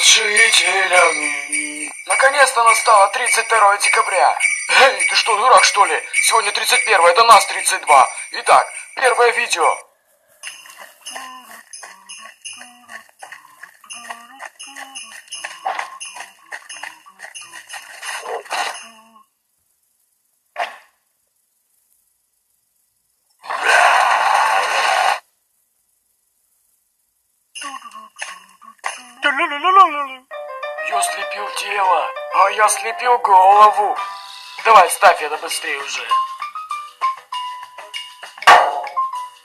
жителями. Наконец-то настало 32 декабря. Эй, ты что, дурак, что ли? Сегодня 31, это нас 32. Итак, первое видео. Я слепил тело, а я слепил голову. Давай, ставь это быстрее уже.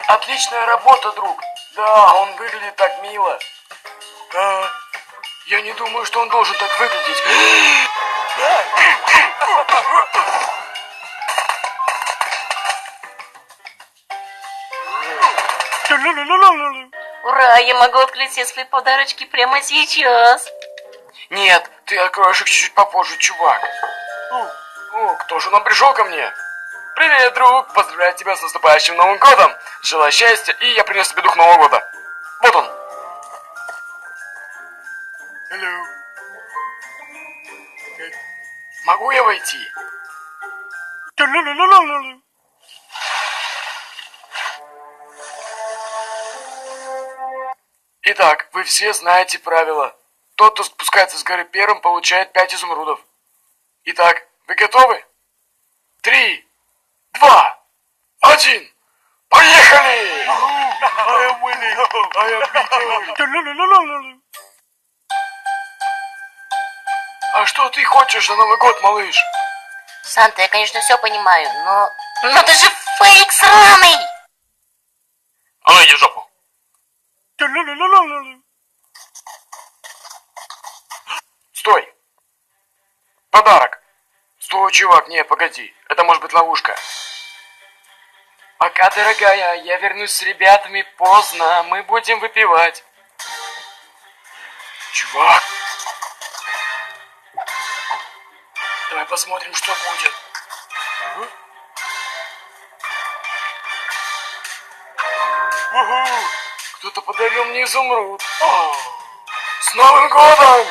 Отличная работа, друг. Да, он выглядит так мило. Я не думаю, что он должен так выглядеть. Ура, я могу открыть все свои подарочки прямо сейчас. Нет, ты откроешь их чуть-чуть попозже, чувак. О, кто же нам пришел ко мне? Привет, друг, поздравляю тебя с наступающим Новым годом. Желаю счастья, и я принес тебе дух Нового года. Вот он. Hello. Могу я войти? Итак, вы все знаете правила. Тот, кто спускается с горы первым, получает 5 изумрудов. Итак, вы готовы? 3, 2, 1, поехали! А что ты хочешь на Новый год, малыш? Санта, я, конечно, все понимаю, но... Но ты же фейк сраный! А ну иди в жопу. Стой! Подарок! Стой, чувак, не, погоди. Это может быть ловушка. Пока, дорогая, я вернусь с ребятами поздно. Мы будем выпивать. Чувак! Давай посмотрим, что будет. Кто-то подарил мне изумруд. С Новым годом!